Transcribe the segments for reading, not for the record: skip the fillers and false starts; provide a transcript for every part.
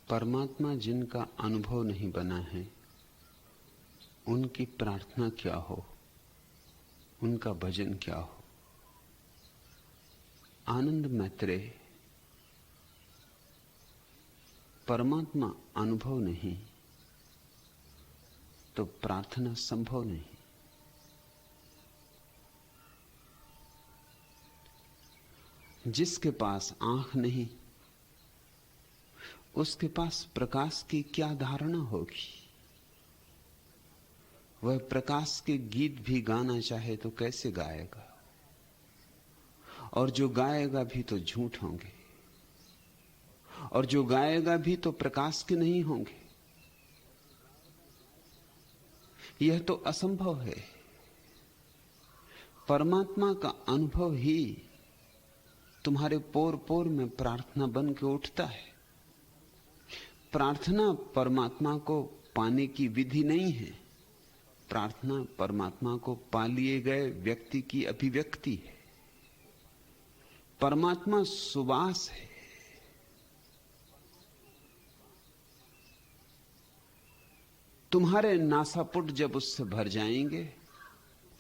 परमात्मा जिनका अनुभव नहीं बना है, उनकी प्रार्थना क्या हो, उनका भजन क्या हो। आनंद मैत्रेय। परमात्मा अनुभव नहीं तो प्रार्थना संभव नहीं। जिसके पास आंख नहीं, उसके पास प्रकाश की क्या धारणा होगी। वह प्रकाश के गीत भी गाना चाहे तो कैसे गाएगा, और जो गाएगा भी तो झूठ होंगे, और जो गाएगा भी तो प्रकाश के नहीं होंगे। यह तो असंभव है। परमात्मा का अनुभव ही तुम्हारे पोर पोर में प्रार्थना बन के उठता है। प्रार्थना परमात्मा को पाने की विधि नहीं है। प्रार्थना परमात्मा को पा लिए गए व्यक्ति की अभिव्यक्ति है। परमात्मा सुवास है। तुम्हारे नासापुट जब उससे भर जाएंगे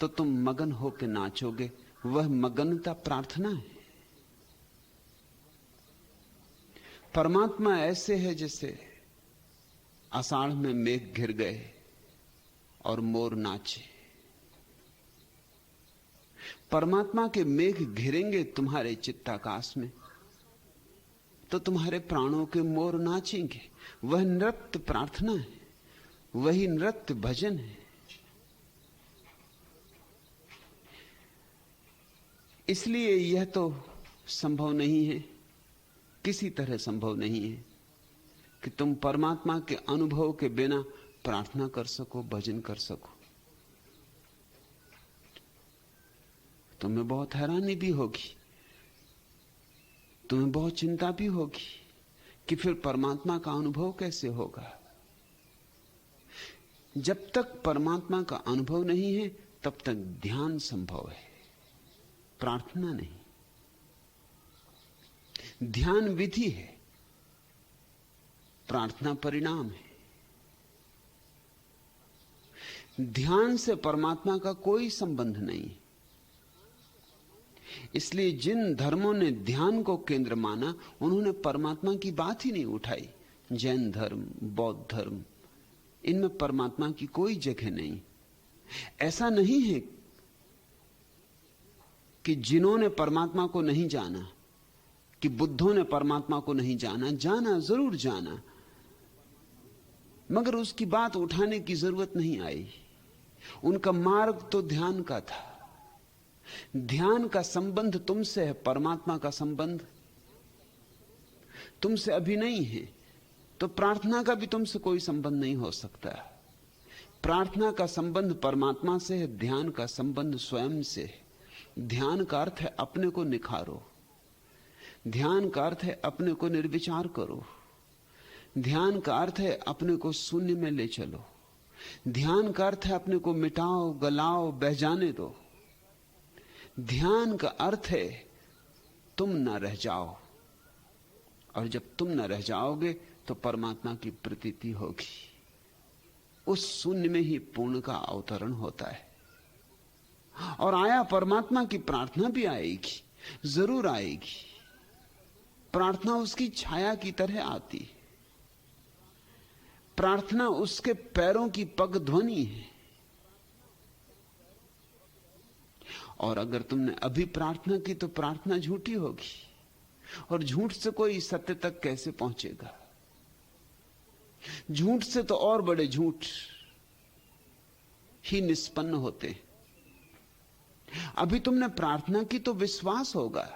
तो तुम मगन होकर नाचोगे। वह मगनता प्रार्थना है। परमात्मा ऐसे है जैसे आषाढ़ में मेघ घिर गए और मोर नाचे। परमात्मा के मेघ घिरेंगे तुम्हारे चित्ताकाश में तो तुम्हारे प्राणों के मोर नाचेंगे। वह नृत्य प्रार्थना है, वही नृत्य भजन है। इसलिए यह तो संभव नहीं है, किसी तरह संभव नहीं है कि तुम परमात्मा के अनुभव के बिना प्रार्थना कर सको, भजन कर सको। तुम्हें बहुत हैरानी भी होगी, तुम्हें बहुत चिंता भी होगी कि फिर परमात्मा का अनुभव कैसे होगा। जब तक परमात्मा का अनुभव नहीं है तब तक ध्यान संभव है, प्रार्थना नहीं। ध्यान विधि है, प्रार्थना परिणाम है। ध्यान से परमात्मा का कोई संबंध नहीं। इसलिए जिन धर्मों ने ध्यान को केंद्र माना, उन्होंने परमात्मा की बात ही नहीं उठाई। जैन धर्म, बौद्ध धर्म, इनमें परमात्मा की कोई जगह नहीं। ऐसा नहीं है कि जिन्होंने परमात्मा को नहीं जाना, कि बुद्धों ने परमात्मा को नहीं जाना। जाना, जरूर जाना, मगर उसकी बात उठाने की जरूरत नहीं आई। उनका मार्ग तो ध्यान का था। ध्यान का संबंध तुमसे है, परमात्मा का संबंध तुमसे अभी नहीं है, तो प्रार्थना का भी तुमसे कोई संबंध नहीं हो सकता। प्रार्थना का संबंध परमात्मा से है, ध्यान का संबंध स्वयं से है। ध्यान का अर्थ है अपने को निखारो, ध्यान का अर्थ है अपने को निर्विचार करो, ध्यान का अर्थ है अपने को शून्य में ले चलो, ध्यान का अर्थ है अपने को मिटाओ, गलाओ, बह जाने दो। ध्यान का अर्थ है तुम न रह जाओ, और जब तुम न रह जाओगे तो परमात्मा की प्रतीति होगी। उस शून्य में ही पूर्ण का अवतरण होता है। और आया परमात्मा की प्रार्थना भी आएगी, जरूर आएगी। प्रार्थना उसकी छाया की तरह आती है। प्रार्थना उसके पैरों की पग ध्वनि है। और अगर तुमने अभी प्रार्थना की तो प्रार्थना झूठी होगी, और झूठ से कोई सत्य तक कैसे पहुंचेगा। झूठ से तो और बड़े झूठ ही निष्पन्न होते। अभी तुमने प्रार्थना की तो विश्वास होगा,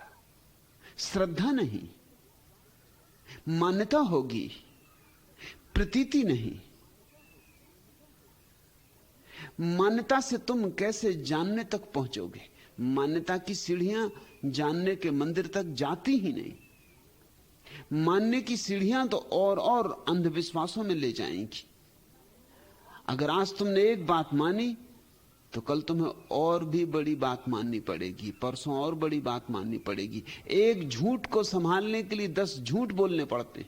श्रद्धा नहीं, मान्यता होगी, प्रतीति नहीं। मान्यता से तुम कैसे जानने तक पहुंचोगे। मान्यता की सीढ़ियां जानने के मंदिर तक जाती ही नहीं। मानने की सीढ़ियां तो और अंधविश्वासों में ले जाएंगी। अगर आज तुमने एक बात मानी तो कल तुम्हें और भी बड़ी बात माननी पड़ेगी, परसों और बड़ी बात माननी पड़ेगी। एक झूठ को संभालने के लिए 10 झूठ बोलने पड़ते,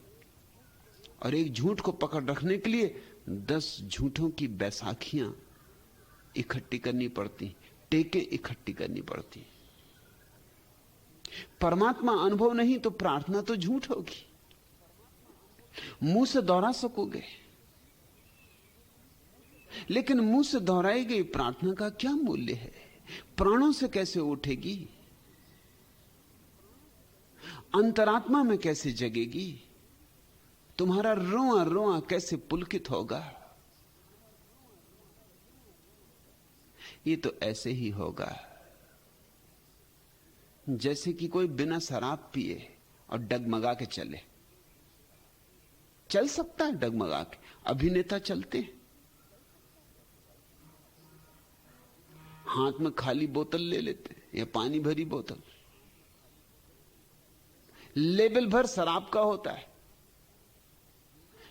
और एक झूठ को पकड़ रखने के लिए 10 झूठों की बैसाखियां इकट्ठी करनी पड़ती, टेके इकट्ठी करनी पड़ती। परमात्मा अनुभव नहीं तो प्रार्थना तो झूठ होगी। मुंह से दोहरा सकोगे, लेकिन मुंह से दोहराई गई प्रार्थना का क्या मूल्य है? प्राणों से कैसे उठेगी? अंतरात्मा में कैसे जगेगी? तुम्हारा रोआ रोआ कैसे पुलकित होगा? ये तो ऐसे ही होगा जैसे कि कोई बिना शराब पिए और डगमगा के चले। चल सकता है डगमगा के, अभिनेता चलते हैं। हाथ में खाली बोतल ले लेते या पानी भरी बोतल, लेबल भर शराब का होता है,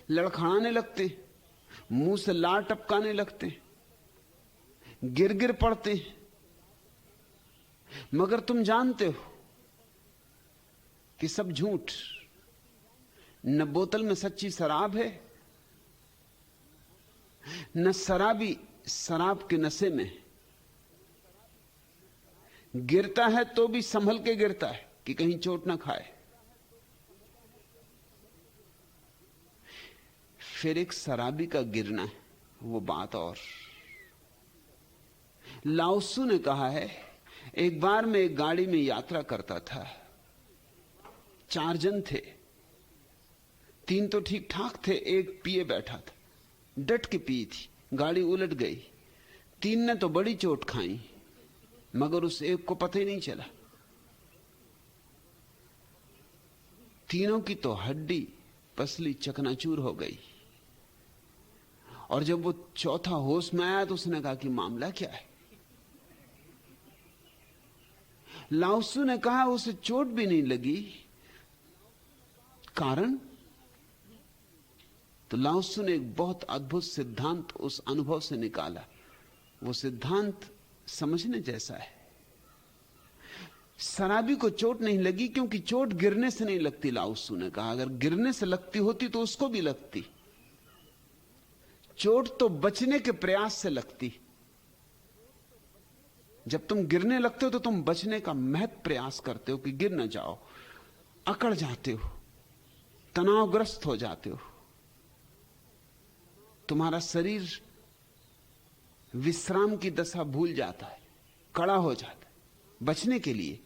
लड़खड़ाने लगते, मुंह से लार टपकाने लगते, गिर गिर पड़ते हैं। मगर तुम जानते हो कि सब झूठ। न बोतल में सच्ची शराब है, न शराबी शराब के नशे में। गिरता है तो भी संभल के गिरता है कि कहीं चोट ना खाए। फिर एक शराबी का गिरना है, वो बात और। लाओसू ने कहा है, एक बार मैं एक गाड़ी में यात्रा करता था, 4 जन थे, 3 तो ठीक ठाक थे, एक पिए बैठा था, डट के पी थी, गाड़ी उलट गई। 3 ने तो बड़ी चोट खाई, मगर उस एक को पता ही नहीं चला। तीनों की तो हड्डी पसली चकनाचूर हो गई। और जब वो चौथा होश में आया तो उसने कहा कि मामला क्या है? लाओसू ने कहा उसे चोट भी नहीं लगी, कारण? तो लाओसू ने एक बहुत अद्भुत सिद्धांत उस अनुभव से निकाला। वो सिद्धांत समझने जैसा है। शराबी को चोट नहीं लगी क्योंकि चोट गिरने से नहीं लगती। लाओसू ने कहा अगर गिरने से लगती होती तो उसको भी लगती। चोट तो बचने के प्रयास से लगती। जब तुम गिरने लगते हो तो तुम बचने का महत प्रयास करते हो कि गिर ना जाओ, अकड़ जाते हो, तनावग्रस्त हो जाते हो, तुम्हारा शरीर विश्राम की दशा भूल जाता है, कड़ा हो जाता है। बचने के लिए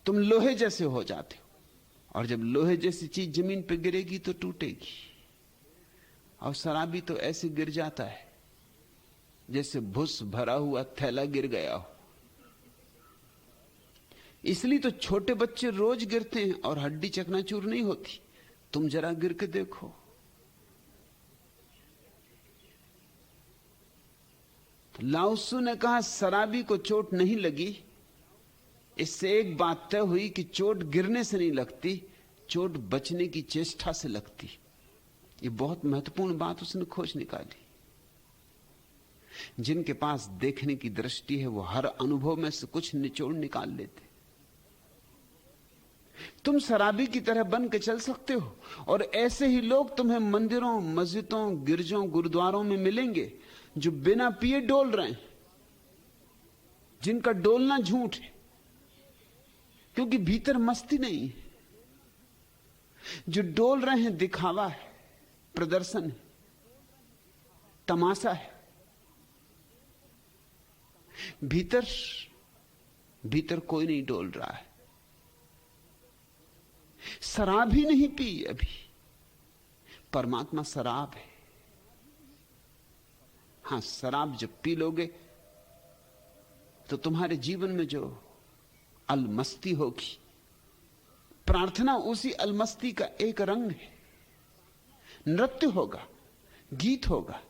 तुम लोहे जैसे हो जाते हो, और जब लोहे जैसी चीज जमीन पर गिरेगी तो टूटेगी। और शराबी तो ऐसे गिर जाता है जैसे भुस भरा हुआ थैला गिर गया हो। इसलिए तो छोटे बच्चे रोज गिरते हैं और हड्डी चकनाचूर नहीं होती। तुम जरा गिर के देखो। तो लाओसू ने कहा शराबी को चोट नहीं लगी, इससे एक बात तय हुई कि चोट गिरने से नहीं लगती, चोट बचने की चेष्टा से लगती। ये बहुत महत्वपूर्ण बात उसने खोज निकाली। जिनके पास देखने की दृष्टि है वो हर अनुभव में से कुछ निचोड़ निकाल लेते। तुम शराबी की तरह बन के चल सकते हो, और ऐसे ही लोग तुम्हें मंदिरों, मस्जिदों, गिरजों, गुरुद्वारों में मिलेंगे जो बिना पिए डोल रहे हैं, जिनका डोलना झूठ है क्योंकि भीतर मस्ती नहीं है। जो डोल रहे हैं दिखावा है, प्रदर्शन है, तमाशा है। भीतर भीतर कोई नहीं डोल रहा है। शराब ही नहीं पी अभी, परमात्मा शराब है। हां, शराब जब पी लोगे तो तुम्हारे जीवन में जो अलमस्ती होगी, प्रार्थना उसी अलमस्ती का एक रंग है। नृत्य होगा, गीत होगा,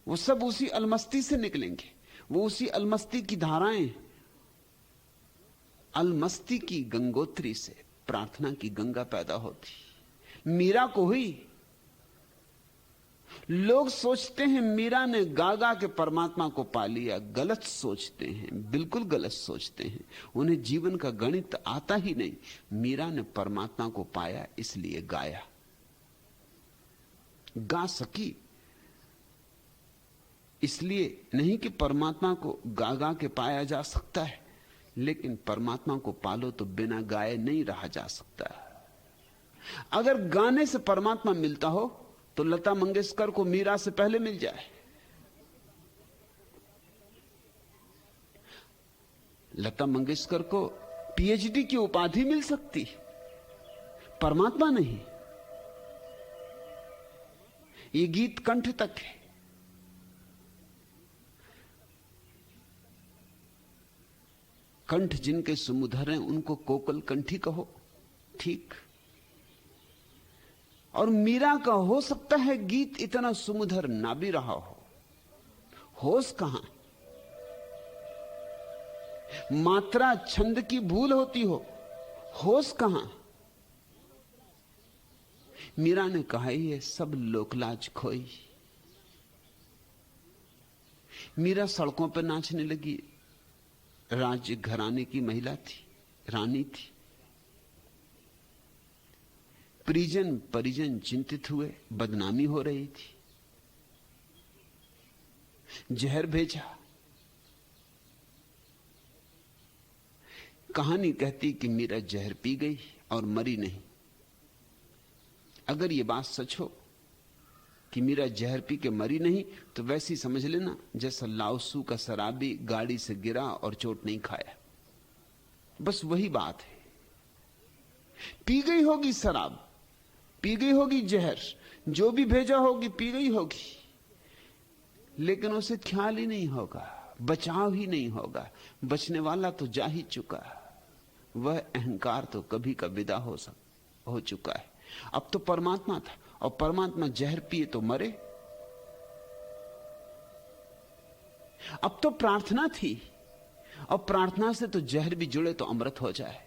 वो सब उसी अलमस्ती से निकलेंगे। वो उसी अलमस्ती की धाराएं। अलमस्ती की गंगोत्री से प्रार्थना की गंगा पैदा होती। मीरा को हुई। लोग सोचते हैं मीरा ने गा गा के परमात्मा को पा लिया। गलत सोचते हैं, बिल्कुल गलत सोचते हैं। उन्हें जीवन का गणित आता ही नहीं। मीरा ने परमात्मा को पाया इसलिए गाया। गा सकी इसलिए नहीं कि परमात्मा को गा गा के पाया जा सकता है, लेकिन परमात्मा को पालो तो बिना गाए नहीं रहा जा सकता। अगर गाने से परमात्मा मिलता हो तो लता मंगेशकर को मीरा से पहले मिल जाए। लता मंगेशकर को पीएचडी की उपाधि मिल सकती, परमात्मा नहीं। ये गीत कंठ तक है। कंठ जिनके सुमुधर हैं उनको कोकल कंठी कहो, ठीक। और मीरा का हो सकता है गीत इतना सुमुधर ना भी रहा हो, होश कहां, मात्रा छंद की भूल होती हो, होश कहां। मीरा ने कहा ही है, सब लोकलाज खोई। मीरा सड़कों पर नाचने लगी। राज्य घराने की महिला थी, रानी थी। परिजन परिजन चिंतित हुए, बदनामी हो रही थी। जहर भेजा। कहानी कहती कि मीरा जहर पी गई और मरी नहीं। अगर यह बात सच हो कि मीरा जहर पी के मरी नहीं, तो वैसी समझ लेना जैसा लाओसू का शराबी गाड़ी से गिरा और चोट नहीं खाया। बस वही बात है। पी गई होगी शराब, पी गई होगी जहर, जो भी भेजा होगी पी गई होगी, लेकिन उसे ख्याल ही नहीं होगा, बचाव ही नहीं होगा। बचने वाला तो जा ही चुका, वह अहंकार तो कभी का विदा हो चुका है। अब तो परमात्मा था, और परमात्मा जहर पिए तो मरे। अब तो प्रार्थना थी, और प्रार्थना से तो जहर भी जुड़े तो अमृत हो जाए,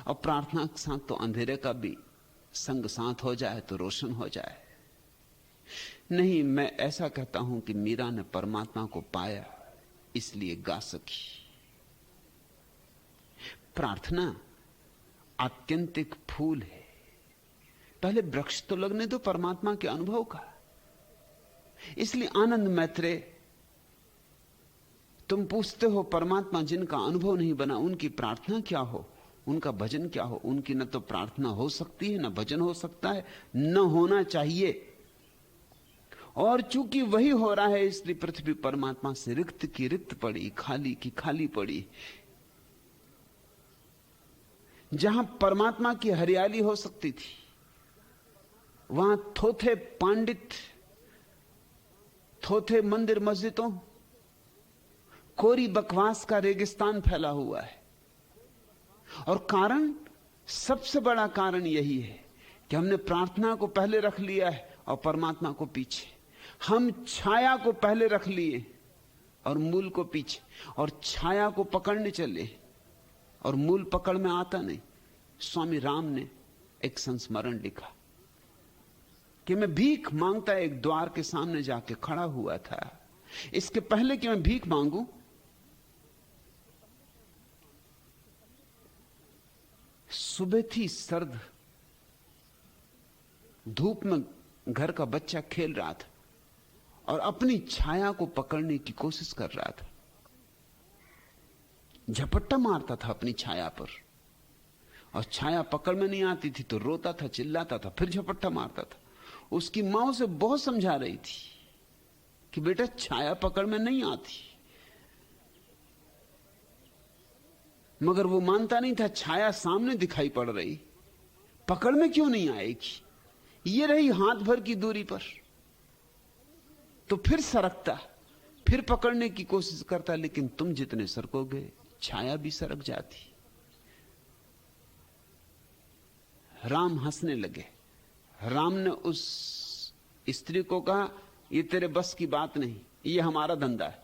और प्रार्थना के साथ तो अंधेरे का भी संग साथ हो जाए तो रोशन हो जाए। नहीं, मैं ऐसा कहता हूं कि मीरा ने परमात्मा को पाया इसलिए गा सकी। प्रार्थना आत्यंतिक फूल है। पहले वृक्ष तो लगने दो परमात्मा के अनुभव का। इसलिए आनंद मैत्रेय, तुम पूछते हो परमात्मा जिनका अनुभव नहीं बना उनकी प्रार्थना क्या हो, उनका भजन क्या हो। उनकी न तो प्रार्थना हो सकती है, न भजन हो सकता है, न होना चाहिए। और चूंकि वही हो रहा है, इसलिए पृथ्वी परमात्मा से रिक्त की रिक्त पड़ी, खाली की खाली पड़ी। जहां परमात्मा की हरियाली हो सकती थी, वहां थोथे पांडित, थोथे मंदिर मस्जिदों, कोरी बकवास का रेगिस्तान फैला हुआ है। और कारण, सबसे बड़ा कारण यही है कि हमने प्रार्थना को पहले रख लिया है और परमात्मा को पीछे। हम छाया को पहले रख लिए और मूल को पीछे, और छाया को पकड़ने चले और मूल पकड़ में आता नहीं। स्वामी राम ने एक संस्मरण लिखा कि मैं भीख मांगता एक द्वार के सामने जाके खड़ा हुआ था। इसके पहले कि मैं भीख मांगू, सुबह थी, सर्द धूप में घर का बच्चा खेल रहा था और अपनी छाया को पकड़ने की कोशिश कर रहा था। झपट्टा मारता था अपनी छाया पर, और छाया पकड़ में नहीं आती थी तो रोता था, चिल्लाता था, फिर झपट्टा मारता था। उसकी मां उसे बहुत समझा रही थी कि बेटा छाया पकड़ में नहीं आती, मगर वो मानता नहीं था। छाया सामने दिखाई पड़ रही, पकड़ में क्यों नहीं आएगी? ये रही हाथ भर की दूरी पर, तो फिर सरकता, फिर पकड़ने की कोशिश करता, लेकिन तुम जितने सरकोगे छाया भी सरक जाती। राम हंसने लगे। राम ने उस स्त्री को कहा, ये तेरे बस की बात नहीं, ये हमारा धंधा है,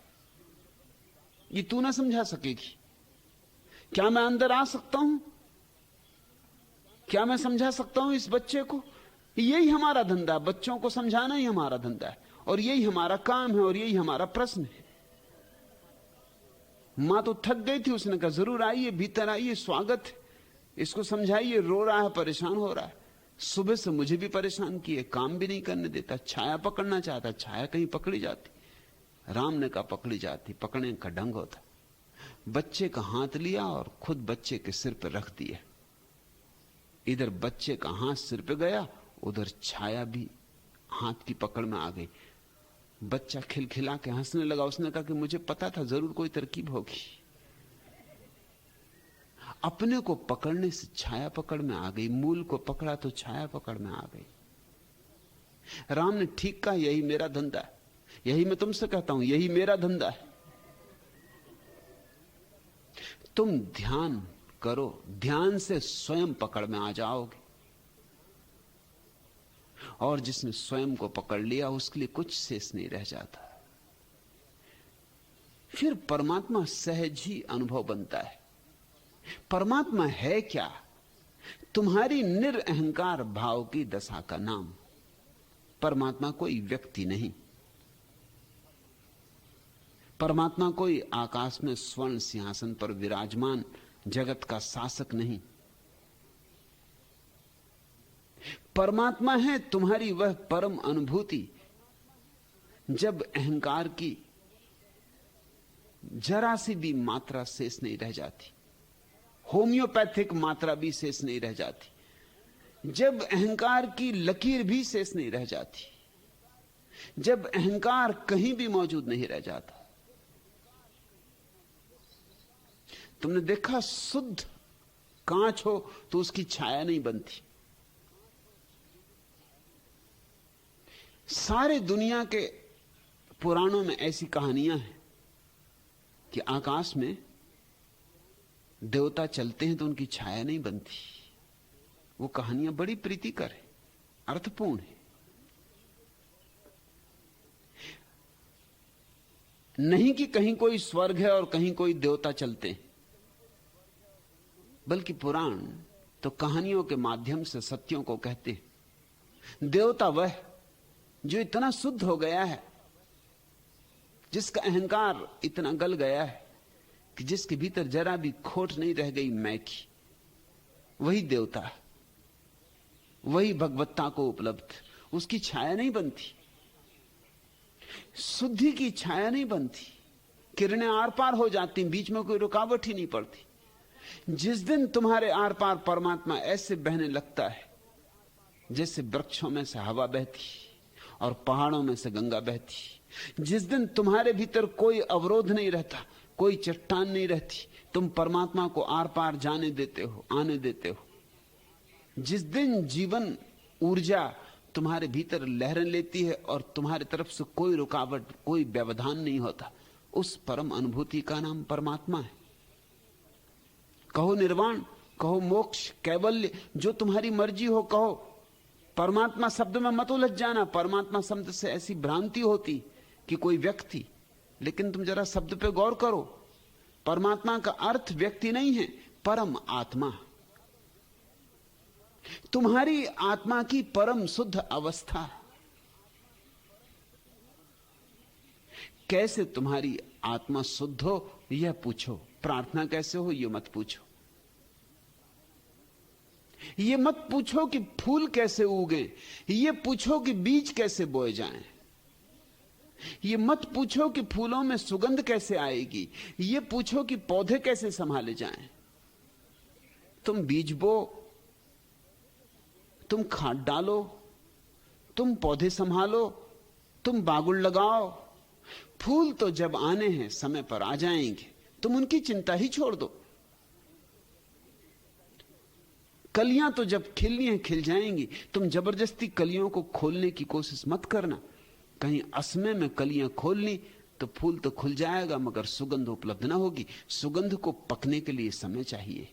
ये तू ना समझा सकेगी। क्या मैं अंदर आ सकता हूं? क्या मैं समझा सकता हूं इस बच्चे को? यही हमारा धंधा, बच्चों को समझाना ही हमारा धंधा है, और यही हमारा काम है, और यही हमारा प्रश्न है। मां तो थक गई थी, उसने कहा जरूर आइए, भीतर आइए, स्वागत है, इसको समझाइए, रो रहा है, परेशान हो रहा है। सुबह से मुझे भी परेशान किए, काम भी नहीं करने देता, छाया पकड़ना चाहता, छाया कहीं पकड़ी जाती। राम ने कहा पकड़ी जाती, पकड़ने का ढंग होता। बच्चे का हाथ लिया और खुद बच्चे के सिर पर रख दिया। इधर बच्चे का हाथ सिर पे गया, उधर छाया भी हाथ की पकड़ में आ गई। बच्चा खिलखिला के हंसने लगा। उसने कहा कि मुझे पता था जरूर कोई तरकीब होगी। अपने को पकड़ने से छाया पकड़ में आ गई, मूल को पकड़ा तो छाया पकड़ में आ गई। राम ने ठीक कहा, यही मेरा धंधा है, यही मैं तुमसे कहता हूं, यही मेरा धंधा है। तुम ध्यान करो, ध्यान से स्वयं पकड़ में आ जाओगे। और जिसने स्वयं को पकड़ लिया उसके लिए कुछ शेष नहीं रह जाता। फिर परमात्मा सहज ही अनुभव बनता है। परमात्मा है क्या? तुम्हारी निरअहंकार भाव की दशा का नाम। परमात्मा कोई व्यक्ति नहीं, परमात्मा कोई आकाश में स्वर्ण सिंहासन पर विराजमान जगत का शासक नहीं। परमात्मा है तुम्हारी वह परम अनुभूति जब अहंकार की जरा सी भी मात्रा शेष नहीं रह जाती, होम्योपैथिक मात्रा भी शेष नहीं रह जाती, जब अहंकार की लकीर भी शेष नहीं रह जाती, जब अहंकार कहीं भी मौजूद नहीं रह जाता। तुमने देखा शुद्ध कांच हो तो उसकी छाया नहीं बनती। सारे दुनिया के पुराणों में ऐसी कहानियां हैं कि आकाश में देवता चलते हैं तो उनकी छाया नहीं बनती। वो कहानियां बड़ी प्रीतिकर है, अर्थपूर्ण है। नहीं कि कहीं कोई स्वर्ग है और कहीं कोई देवता चलते हैं, बल्कि पुराण तो कहानियों के माध्यम से सत्यों को कहते हैं। देवता वह जो इतना शुद्ध हो गया है, जिसका अहंकार इतना गल गया है कि जिसके भीतर जरा भी खोट नहीं रह गई मैं की, वही देवता, वही भगवत्ता को उपलब्ध। उसकी छाया नहीं बनती, शुद्धि की छाया नहीं बनती, किरणें आर पार हो जाती, बीच में कोई रुकावट ही नहीं पड़ती। जिस दिन तुम्हारे आर पार परमात्मा ऐसे बहने लगता है जैसे वृक्षों में से हवा बहती और पहाड़ों में से गंगा बहती, जिस दिन तुम्हारे भीतर कोई अवरोध नहीं रहता, कोई चट्टान नहीं रहती, तुम परमात्मा को आर पार जाने देते हो, आने देते हो, जिस दिन जीवन ऊर्जा तुम्हारे भीतर लहरें लेती है और तुम्हारी तरफ से कोई रुकावट, कोई व्यवधान नहीं होता, उस परम अनुभूति का नाम परमात्मा है। कहो निर्वाण, कहो मोक्ष, कैवल्य, जो तुम्हारी मर्जी हो कहो। परमात्मा शब्द में मत उलझ जाना। परमात्मा शब्द से ऐसी भ्रांति होती कि कोई व्यक्ति, लेकिन तुम जरा शब्द पे गौर करो। परमात्मा का अर्थ व्यक्ति नहीं है, परम आत्मा। तुम्हारी आत्मा की परम शुद्ध अवस्था। कैसे तुम्हारी आत्मा शुद्ध हो यह पूछो, प्रार्थना कैसे हो यह मत पूछो। यह मत पूछो कि फूल कैसे उगे, यह पूछो कि बीज कैसे बोए जाएं। यह मत पूछो कि फूलों में सुगंध कैसे आएगी, यह पूछो कि पौधे कैसे संभाले जाएं। तुम बीज बो, तुम खाद डालो, तुम पौधे संभालो, तुम बागुड़ लगाओ। फूल तो जब आने हैं समय पर आ जाएंगे, तुम उनकी चिंता ही छोड़ दो। कलियां तो जब खिलनी है खिल जाएंगी, तुम जबरदस्ती कलियों को खोलने की कोशिश मत करना। कहीं असमय में कलियां खोल ली तो फूल तो खुल जाएगा मगर सुगंध उपलब्ध ना होगी। सुगंध को पकने के लिए समय चाहिए।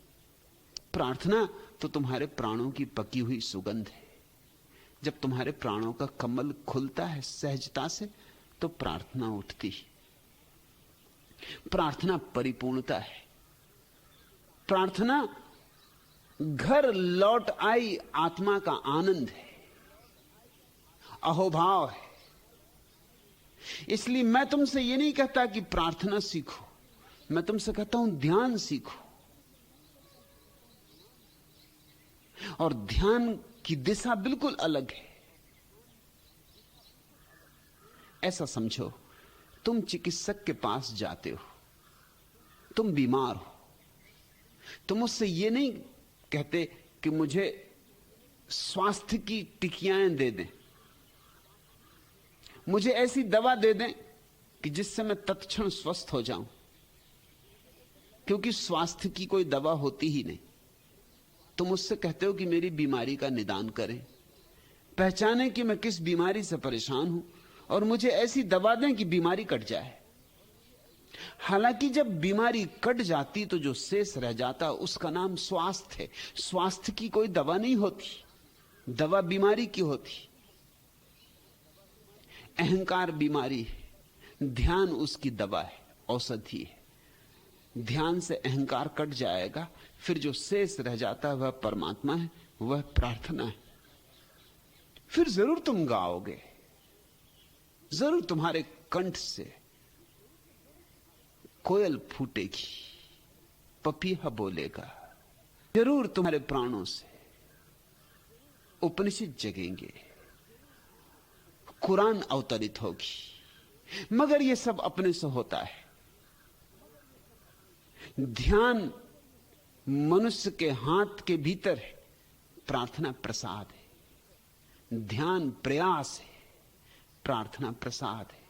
प्रार्थना तो तुम्हारे प्राणों की पकी हुई सुगंध है। जब तुम्हारे प्राणों का कमल खुलता है सहजता से तो प्रार्थना उठती है। प्रार्थना परिपूर्णता है। प्रार्थना घर लौट आई आत्मा का आनंद है, अहोभाव है। इसलिए मैं तुमसे यह नहीं कहता कि प्रार्थना सीखो, मैं तुमसे कहता हूं ध्यान सीखो। और ध्यान कि दिशा बिल्कुल अलग है। ऐसा समझो, तुम चिकित्सक के पास जाते हो, तुम बीमार हो, तुम उससे ये नहीं कहते कि मुझे स्वास्थ्य की टिकियाएं दे दें, मुझे ऐसी दवा दे दें कि जिससे मैं तत्क्षण स्वस्थ हो जाऊं, क्योंकि स्वास्थ्य की कोई दवा होती ही नहीं। तुम उससे कहते हो कि मेरी बीमारी का निदान करें, पहचानें कि मैं किस बीमारी से परेशान हूं और मुझे ऐसी दवा दें कि बीमारी कट जाए। हालांकि जब बीमारी कट जाती तो जो शेष रह जाता उसका नाम स्वास्थ्य है। स्वास्थ्य की कोई दवा नहीं होती, दवा बीमारी की होती। अहंकार बीमारी है, ध्यान उसकी दवा है, औषधि है। ध्यान से अहंकार कट जाएगा, फिर जो शेष रह जाता है वह परमात्मा है, वह प्रार्थना है। फिर जरूर तुम गाओगे, जरूर तुम्हारे कंठ से कोयल फूटेगी, पपीहा बोलेगा, जरूर तुम्हारे प्राणों से उपनिषद जगेंगे, कुरान अवतरित होगी। मगर यह सब अपने से होता है। ध्यान मनुष्य के हाथ के भीतर है, प्रार्थना प्रसाद है। ध्यान प्रयास है, प्रार्थना प्रसाद है।